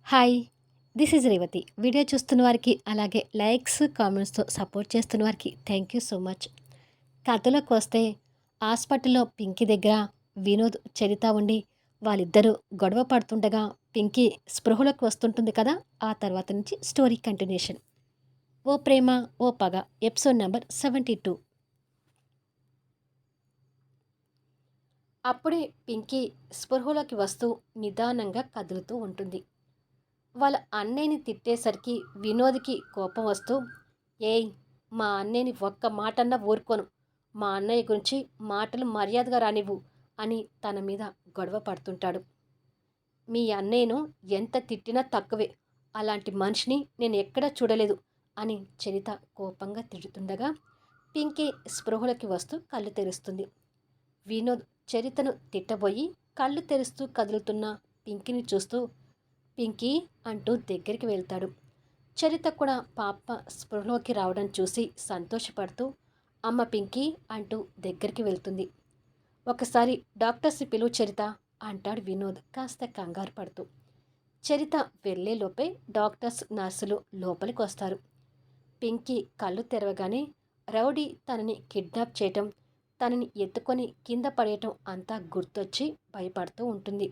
Hi! This is Revathi. Video చూస్తున్న వారికి, అలాగే లైక్స్, కామెంట్స్‌తో సపోర్ట్ చేస్తున్న వారికి థ్యాంక్ యూ సో మచ్. కథలోకొస్తే హాస్పిటల్‌లో పింకీ దగ్గర వినోద్, చరిత ఉండి వాళ్ళిద్దరూ గొడవ పడుతుండగా పింకీ స్పృహలోకి వస్తుంటుంది కదా! ఆ తర్వాత నుంచి స్టోరీ కంటిన్యూషన్. 'ఓ ప్రేమ ఓ పగ' ఎపిసోడ్ నంబర్ 72. అప్పుడే పింకీ స్పృహలోకి వస్తూ నిదానంగా కదులుతూ ఉంటుంది. వాళ్ళ అన్నయ్యని తిట్టేసరికి వినోద్‌కి కోపం వస్తూ, "ఏయ్! మా అన్నయ్యని ఒక్క మాటన్నా ఊరుకోను. మా అన్నయ్య గురించి మాటలు మర్యాదగా రానివ్వు" అని తన మీద గొడవ పడుతుంటాడు. "మీ అన్నయ్యను ఎంత తిట్టినా తక్కువే. అలాంటి మనిషిని నేను ఎక్కడా చూడలేదు" అని చరిత కోపంగా తిడుతుండగా పింకీ స్పృహలోకి వస్తూ కళ్ళు తెరుస్తుంది. వినోద్ చరితను తిట్టబోయి కళ్ళు తెరుస్తూ కదులుతున్న పింకీని చూస్తూ, "పింకీ" అంటూ దగ్గరికి వెళ్తాడు. చరిత కూడా పాప స్పృహలోకి రావడం చూసి సంతోషపడుతూ, "అమ్మ పింకీ" అంటూ దగ్గరికి వెళ్తుంది. "ఒకసారి డాక్టర్స్ని పిలువు చరిత" అంటాడు వినోద్ కాస్త కంగారు పడుతూ. చరిత వెళ్ళేలోపే డాక్టర్స్, నర్సులు లోపలికి వస్తారు. పింకీ కళ్ళు తెరవగానే రౌడీ తనని కిడ్నాప్ చేయటం, తనని ఎత్తుకొని కింద పడేయటం అంతా గుర్తొచ్చి భయపడుతూ ఉంటుంది.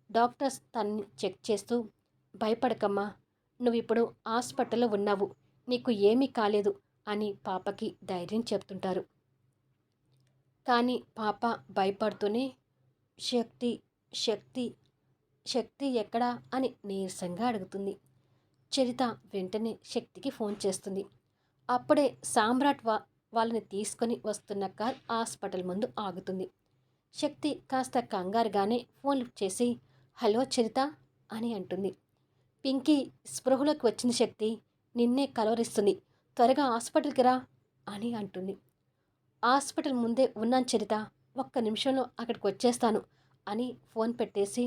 డాక్టర్స్ తనని చెక్ చేస్తూ, "భయపడకమ్మా, నువ్విప్పుడు హాస్పిటల్లో ఉన్నావు. నీకు ఏమీ కాలేదు" అని పాపకి ధైర్యం చెప్తుంటారు. కానీ పాప భయపడుతూనే, "శక్తి, శక్తి, శక్తి ఎక్కడా" అని నీరసంగా అడుగుతుంది. చరిత వెంటనే శక్తికి ఫోన్ చేస్తుంది. అప్పుడే సామ్రాట్ వాళ్ళని తీసుకొని వస్తున్న కార్ హాస్పిటల్ ముందు ఆగుతుంది. శక్తి కాస్త కంగారుగానే ఫోన్ లిఫ్ట్ చేసి, "హలో చరిత" అని అంటుంది. "పింకీ స్పృహలోకి వచ్చింది శక్తి. నిన్నే కలవరిస్తుంది. త్వరగా హాస్పిటల్కి రా" అని అంటుంది. "హాస్పిటల్ ముందే ఉన్నాను చరిత. ఒక్క నిమిషంలో అక్కడికి వచ్చేస్తాను" అని ఫోన్ పెట్టేసి,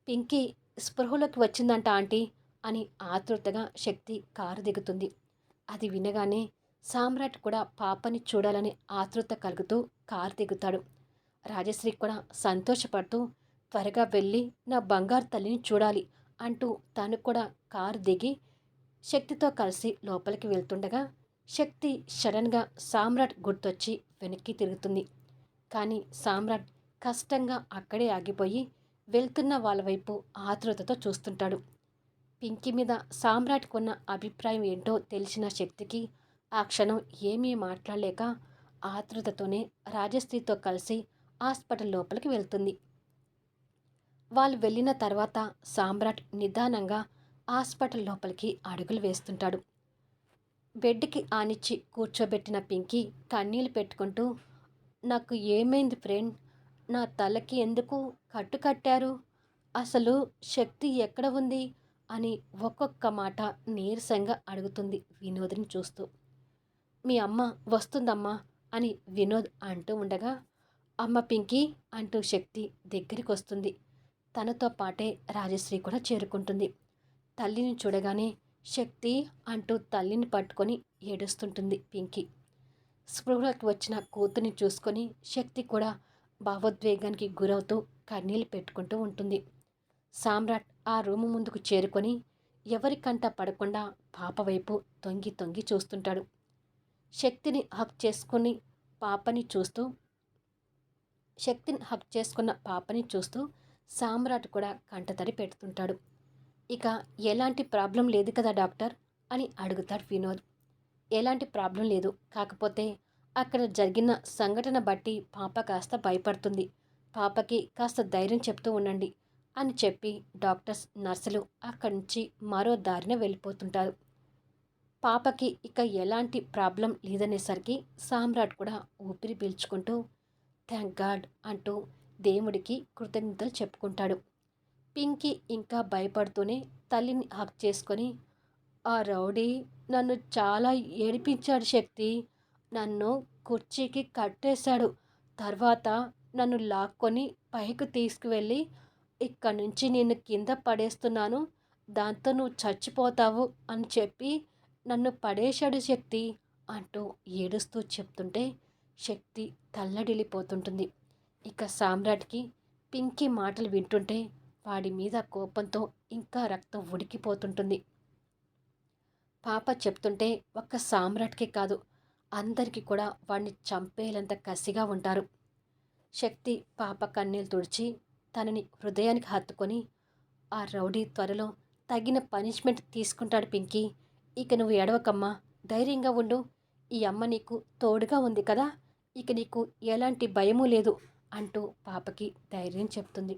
"పింకీ స్పృహలోకి వచ్చిందంట ఆంటీ" అని ఆతృతగా శక్తి కారు దిగుతుంది. అది వినగానే సామ్రాట్ కూడా పాపని చూడాలని ఆతృత కలుగుతూ కారు దిగుతాడు. రాజశ్రీ కూడా సంతోషపడుతూ, "త్వరగా వెళ్ళి నా బంగారు తల్లిని చూడాలి" అంటూ తను కూడా కారు దిగి శక్తితో కలిసి లోపలికి వెళ్తుండగా శక్తి సడన్గా సామ్రాట్ గుర్తొచ్చి వెనక్కి తిరుగుతుంది. కానీ సామ్రాట్ కష్టంగా అక్కడే ఆగిపోయి వెళ్తున్న వాళ్ళ వైపు ఆతృతతో చూస్తుంటాడు. పింకీ మీద సామ్రాట్‌కున్న ఉన్న అభిప్రాయం ఏంటో తెలిసిన శక్తికి ఆ క్షణం ఏమీ మాట్లాడలేక ఆతృతతోనే రాజశ్రీతో కలిసి హాస్పిటల్ లోపలికి వెళ్తుంది. వాళ్ళు వెళ్ళిన తర్వాత సామ్రాట్ నిదానంగా హాస్పిటల్ లోపలికి అడుగులు వేస్తుంటాడు. బెడ్‌కి ఆనిచ్చి కూర్చోబెట్టిన పింకీ కన్నీళ్లు పెట్టుకుంటూ, "నాకు ఏమైంది ఫ్రెండ్? నా తలకి ఎందుకు కట్టు కట్టారు? అసలు శక్తి ఎక్కడ ఉంది?" అని ఒక్కొక్క మాట నీరసంగా అడుగుతుంది వినోద్‌ని చూస్తూ. "మీ అమ్మ వస్తుందమ్మా" అని వినోద్ అంటూ ఉండగా, "అమ్మ పింకీ" అంటూ శక్తి దగ్గరికొస్తుంది. తనతో పాటే రాజశ్రీ కూడా చేరుకుంటుంది. తల్లిని చూడగానే శక్తి అంటూ తల్లిని పట్టుకొని ఏడుస్తుంటుంది పింకీ. స్పృహలోకి వచ్చిన కూతుర్ని చూసుకొని శక్తి కూడా భావోద్వేగానికి గురవుతూ కన్నీళ్లు పెట్టుకుంటూ ఉంటుంది. సామ్రాట్ ఆ రూము ముందుకు చేరుకొని ఎవరి కంట పడకుండా పాప వైపు తొంగి తొంగి చూస్తుంటాడు. శక్తిని హక్ చేసుకుని పాపని చూస్తూ చేసుకున్న పాపని చూస్తూ సామ్రాట్ కూడా కంటతడి పెడుతుంటాడు. "ఇక ఎలాంటి ప్రాబ్లం లేదు కదా డాక్టర్" అని అడుగుతాడు వినోద్. "ఎలాంటి ప్రాబ్లం లేదు. కాకపోతే అక్కడ జరిగిన సంఘటన బట్టి పాప కాస్త భయపడుతుంది. పాపకి కాస్త ధైర్యం చెప్తూ ఉండండి" అని చెప్పి డాక్టర్స్, నర్సులు అక్కడి నుంచి మరో దారిన వెళ్ళిపోతుంటారు. పాపకి ఇక ఎలాంటి ప్రాబ్లం లేదనేసరికి సామ్రాట్ కూడా ఊపిరి పీల్చుకుంటూ, "థ్యాంక్ గాడ్" అంటూ దేవుడికి కృతజ్ఞతలు చెప్పుకుంటాడు. పింకీ ఇంకా భయపడుతూనే తల్లిని హగ్ చేసుకొని, "ఆ రౌడీ నన్ను చాలా ఏడిపించాడు శక్తి. నన్ను కుర్చీకి కట్టేశాడు. తర్వాత నన్ను లాక్కొని పైకి తీసుకువెళ్ళి, 'ఇక్కడి నుంచి నిన్ను కింద పడేస్తున్నాను. దాంతో నువ్వు చచ్చిపోతావు' అని చెప్పి నన్ను పడేశాడు శక్తి" అంటూ ఏడుస్తూ చెప్తుంటే శక్తి తల్లడిల్లిపోతుంటుంది. ఇక సామ్రాట్‌కి పింకీ మాటలు వింటుంటే వాడి మీద కోపంతో ఇంకా రక్తం ఉడికిపోతుంటుంది. పాప చెప్తుంటే ఒక్క సామ్రాట్‌కే కాదు, అందరికీ కూడా వాడిని చంపేయాలంత కసిగా ఉంటారు. శక్తి పాప కన్నీళ్లు తుడిచి తనని హృదయానికి హత్తుకొని, ఆ రౌడీ త్వరలో తగిన పనిష్మెంట్ తీసుకుంటాడు పింకీ. ఇక నువ్వు ఏడవకమ్మా, ధైర్యంగా ఉండు. ఈ అమ్మ నీకు తోడుగా ఉంది కదా, ఇక నీకు ఎలాంటి భయమూ లేదు అంటూ పాపకి ధైర్యం చెప్తుంది.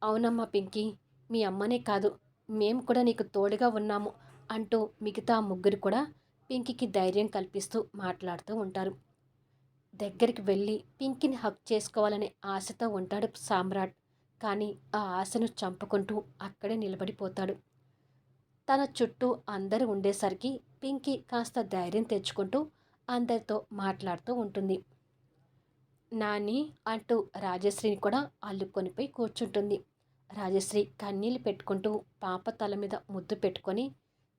అవునమ్మా పింకీ, మీ అమ్మనే కాదు, మేము కూడా నీకు తోడుగా ఉన్నాము అంటూ మిగతా ముగ్గురు కూడా పింకీకి ధైర్యం కల్పిస్తూ మాట్లాడుతూ ఉంటారు. దగ్గరికి వెళ్ళి పింకీని హగ్ చేసుకోవాలనే ఆశతో ఉంటాడు సామ్రాట్. కానీ ఆ ఆశను చంపుకుంటూ అక్కడే నిలబడిపోతాడు. తన చుట్టూ అందరూ ఉండేసరికి పింకీ కాస్త ధైర్యం తెచ్చుకుంటూ అందరితో మాట్లాడుతూ ఉంటుంది. నాని అంటూ రాజశ్రీని కూడా అల్లుకొనిపోయి కూర్చుంటుంది. రాజశ్రీ కన్నీళ్ళు పెట్టుకుంటూ పాప తల మీద ముద్దు పెట్టుకొని,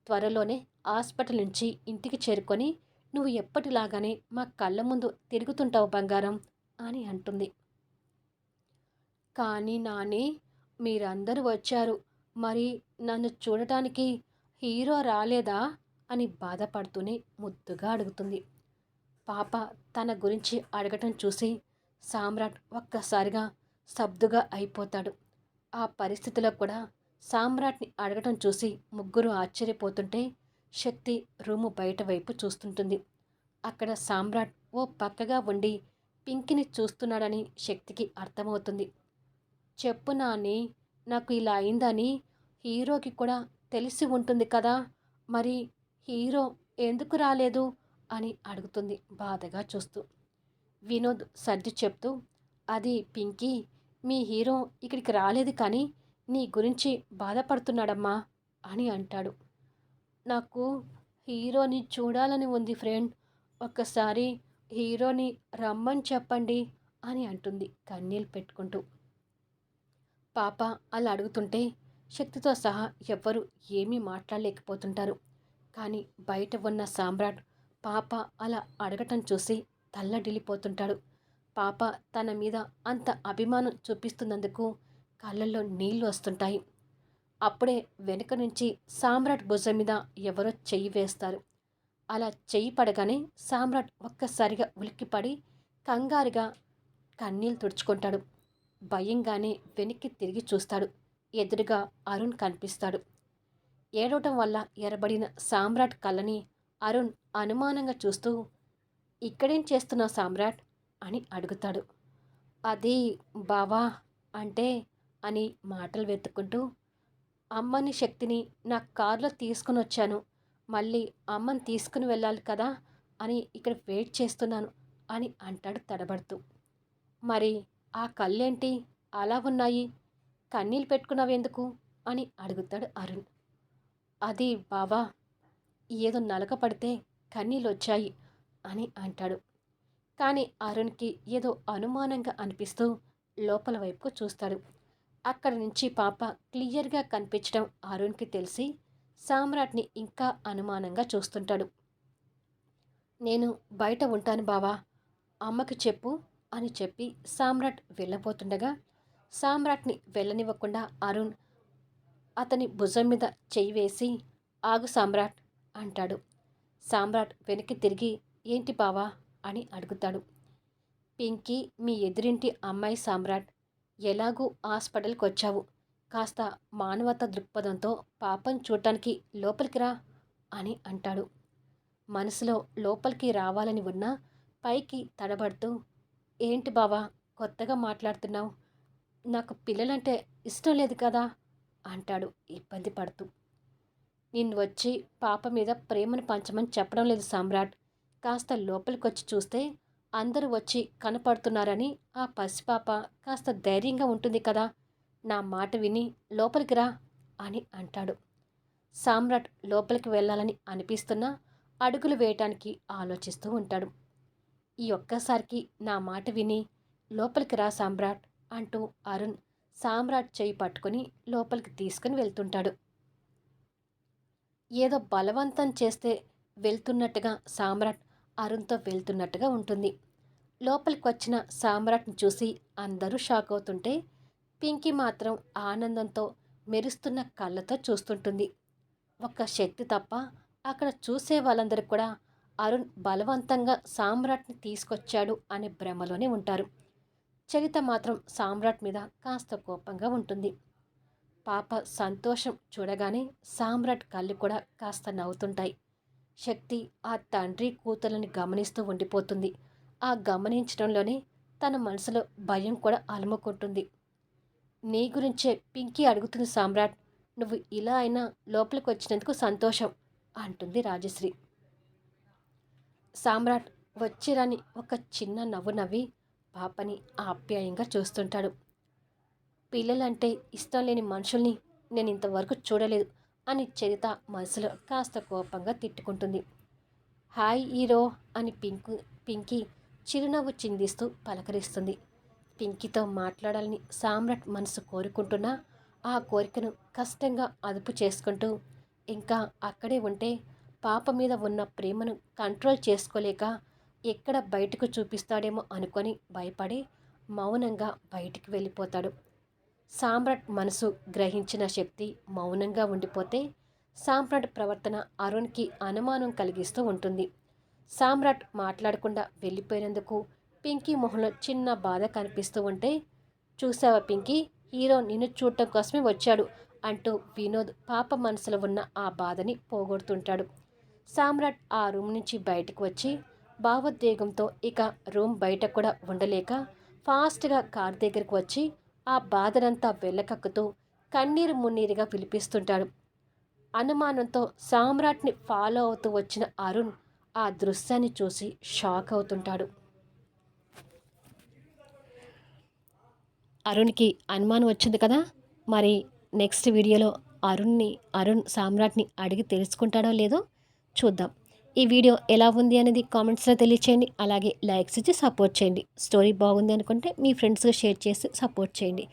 త్వరలోనే హాస్పిటల్ నుంచి ఇంటికి చేరుకొని నువ్వు ఎప్పటిలాగానే మా కళ్ళ ముందు తిరుగుతుంటావు బంగారం అని అంటుంది. కానీ నాని, మీరందరూ వచ్చారు, మరి నన్ను చూడటానికి హీరో రాలేదా అని బాధపడుతూనే ముద్దుగా అడుగుతుంది. పాప తన గురించి అడగటం చూసి సామ్రాట్ ఒక్కసారిగా స్తబ్దుగా అయిపోతాడు. ఆ పరిస్థితిలో కూడా సామ్రాట్ని అడగటం చూసి ముగ్గురు ఆశ్చర్యపోతుంటే శక్తి రూము బయట వైపు చూస్తుంటుంది. అక్కడ సామ్రాట్ ఓ పక్కగా ఉండి పింకిని చూస్తున్నాడని శక్తికి అర్థమవుతుంది. చెప్పు నాని, నాకు ఇలా అయిందని హీరోకి కూడా తెలిసి ఉంటుంది కదా, మరి హీరో ఎందుకు రాలేదు అని అడుగుతుంది బాధగా చూస్తూ. వినోద్ సర్ది చెప్తూ, అది పింకీ, మీ హీరో ఇక్కడికి రాలేదు కానీ నీ గురించి బాధపడుతున్నాడమ్మా అని అంటాడు. నాకు హీరోని చూడాలని ఉంది ఫ్రెండ్, ఒక్కసారి హీరోని రమ్మని చెప్పండి అని అంటుంది కన్నీళ్ళు పెట్టుకుంటూ. పాప అలా అడుగుతుంటే శక్తితో సహా ఎవ్వరూ ఏమీ మాట్లాడలేకపోతుంటారు. కానీ బయట ఉన్న సామ్రాట్ పాప అలా అడగటం చూసి తల్లడిల్లిపోతుంటాడు. పాప తన మీద అంత అభిమానం చూపిస్తున్నందుకు కళ్ళల్లో నీళ్లు వస్తుంటాయి. అప్పుడే వెనుక నుంచి సామ్రాట్ భుజం మీద ఎవరో చెయ్యి వేస్తారు. అలా చెయ్యి పడగానే సామ్రాట్ ఒక్కసారిగా ఉలిక్కిపడి కంగారుగా కన్నీళ్ళు తుడుచుకుంటాడు. భయంగానే వెనక్కి తిరిగి చూస్తాడు. ఎదురుగా అరుణ్ కనిపిస్తాడు. ఏడవటం వల్ల ఎరబడిన సామ్రాట్ కళ్ళని అరుణ్ అనుమానంగా చూస్తూ, ఇక్కడేం చేస్తున్నావు సామ్రాట్ అని అడుగుతాడు. అది బావా అంటే అని మాటలు వెతుక్కుంటూ, అమ్మని శక్తిని నా కారులో తీసుకుని వచ్చాను, మళ్ళీ అమ్మని తీసుకుని వెళ్ళాలి కదా అని ఇక్కడ వెయిట్ చేస్తున్నాను అని అంటాడు తడబడుతూ. మరి ఆ కళ్ళేంటి అలా ఉన్నాయి, కన్నీళ్ళు పెట్టుకున్నావెందుకు అని అడుగుతాడు అరుణ్. అది బావా, ఏదో నలక పడితే కన్నీళ్ళొచ్చాయి అని అంటాడు. కానీ అరుణ్కి ఏదో అనుమానంగా అనిపిస్తూ లోపల వైపుకు చూస్తాడు. అక్కడి నుంచి పాప క్లియర్గా కనిపించడం అరుణ్కి తెలిసి సామ్రాట్ని ఇంకా అనుమానంగా చూస్తుంటాడు. నేను బయట ఉంటాను బావా, అమ్మకి చెప్పు అని చెప్పి సామ్రాట్ వెళ్ళబోతుండగా సామ్రాట్ని వెళ్ళనివ్వకుండా అరుణ్ అతని భుజం మీద చెయ్యి వేసి, ఆగు సామ్రాట్ అంటాడు. సామ్రాట్ వెనక్కి తిరిగి ఏంటి బావా అని అడుగుతాడు. పింకీ మీ ఎదురింటి అమ్మాయి సామ్రాట్, ఎలాగూ హాస్పిటల్కి వచ్చావు, కాస్త మానవతా దృక్పథంతో పాపను చూడటానికి లోపలికి రా అని అంటాడు. మనసులో లోపలికి రావాలని ఉన్నా పైకి తడబడుతూ, ఏంటి బావా కొత్తగా మాట్లాడుతున్నావు, నాకు పిల్లలంటే ఇష్టం లేదు కదా అంటాడు ఇబ్బంది పడుతూ. నిన్ను వచ్చి పాప మీద ప్రేమను పంచమని చెప్పడం లేదు సామ్రాట్, కాస్త లోపలికొచ్చి చూస్తే అందరూ వచ్చి కనపడుతున్నారని ఆ పసిపాప కాస్త ధైర్యంగా ఉంటుంది కదా, నా మాట విని లోపలికి రా అని అంటాడు. సామ్రాట్ లోపలికి వెళ్ళాలని అనిపిస్తున్నా అడుగులు వేయటానికి ఆలోచిస్తూ ఉంటాడు. ఈ ఒక్కసారికి నా మాట విని లోపలికి రా సామ్రాట్ అంటూ అరుణ్ సామ్రాట్ చేయి పట్టుకుని లోపలికి తీసుకుని వెళ్తుంటాడు. ఏదో బలవంతం చేస్తే వెళ్తున్నట్టుగా సామ్రాట్ అరుణ్తో వెళ్తున్నట్టుగా ఉంటుంది. లోపలికి వచ్చిన సామ్రాట్ని చూసి అందరూ షాక్ అవుతుంటే పింకీ మాత్రం ఆనందంతో మెరుస్తున్న కళ్ళతో చూస్తుంటుంది. ఒక్క శక్తి తప్ప అక్కడ చూసే వాళ్ళందరూ కూడా అరుణ్ బలవంతంగా సామ్రాట్ని తీసుకొచ్చాడు అనే భ్రమలోనే ఉంటారు. చరిత మాత్రం సామ్రాట్ మీద కాస్త కోపంగా ఉంటుంది. పాప సంతోషం చూడగానే సామ్రాట్ కళ్ళు కూడా కాస్త నవ్వుతుంటాయి. శక్తి ఆ తండ్రి కూతుర్లని గమనిస్తూ ఉండిపోతుంది. ఆ గమనించడంలోనే తన మనసులో భయం కూడా అలుముకుంటుంది. నీ గురించే పింకీ అడుగుతుంది సామ్రాట్. నువ్వు ఇలా అయినా లోపలికి వచ్చినందుకు సంతోషం అంటుంది రాజశ్రీ. సామ్రాట్ వచ్చిరని ఒక చిన్న నవ్వు నవ్వి పాపని ఆప్యాయంగా చూస్తుంటాడు. పిల్లలంటే ఇష్టం లేని మనుషుల్ని నేను ఇంతవరకు చూడలేదు అని చరిత మనసులో కాస్త కోపంగా తిట్టుకుంటుంది. హాయ్ హీరో అని పింకీ చిరునవ్వు చిందిస్తూ పలకరిస్తుంది. పింకీతో మాట్లాడాలని సామ్రాట్ మనసు కోరుకుంటున్నా ఆ కోరికను కష్టంగా అదుపు చేసుకుంటూ ఇంకా అక్కడే ఉంటే పాప మీద ఉన్న ప్రేమను కంట్రోల్ చేసుకోలేక ఎక్కడ బయటకు చూపిస్తాడేమో అనుకొని భయపడి మౌనంగా బయటికి వెళ్ళిపోతాడు. సామ్రాట్ మనసు గ్రహించిన శక్తి మౌనంగా ఉండిపోతే సామ్రాట్ ప్రవర్తన అరుణ్కి అనుమానం కలిగిస్తూ ఉంటుంది. సామ్రాట్ మాట్లాడకుండా వెళ్ళిపోయినందుకు పింకీ మొహంలో చిన్న బాధ కనిపిస్తూ ఉంటే, చూసావా పింకీ, హీరో నిన్ను చూడటం కోసమే వచ్చాడు అంటూ వినోద్ పాప మనసులో ఉన్న ఆ బాధని పోగొడుతుంటాడు. సామ్రాట్ ఆ రూమ్ నుంచి బయటకు వచ్చి భావోద్వేగంతో ఇక రూమ్ బయట కూడా ఉండలేక ఫాస్ట్గా కార్ దగ్గరకు వచ్చి ఆ బాధనంతా వెళ్ళకక్కుతూ కన్నీరు మున్నీరుగా విలిపిస్తుంటాడు. అనుమానంతో సామ్రాట్ని ఫాలో అవుతూ వచ్చిన అరుణ్ ఆ దృశ్యాన్ని చూసి షాక్ అవుతుంటాడు. అరుణ్కి అనుమానం వచ్చింది కదా, మరి నెక్స్ట్ వీడియోలో అరుణ్ సామ్రాట్ని అడిగి తెలుసుకుంటాడో లేదో చూద్దాం. ఈ వీడియో ఎలా ఉంది అనేది కామెంట్స్లో తెలియచేయండి. అలాగే లైక్స్ ఇచ్చి సపోర్ట్ చేయండి. స్టోరీ బాగుంది అనుకుంటే మీ ఫ్రెండ్స్గా షేర్ చేసి సపోర్ట్ చేయండి.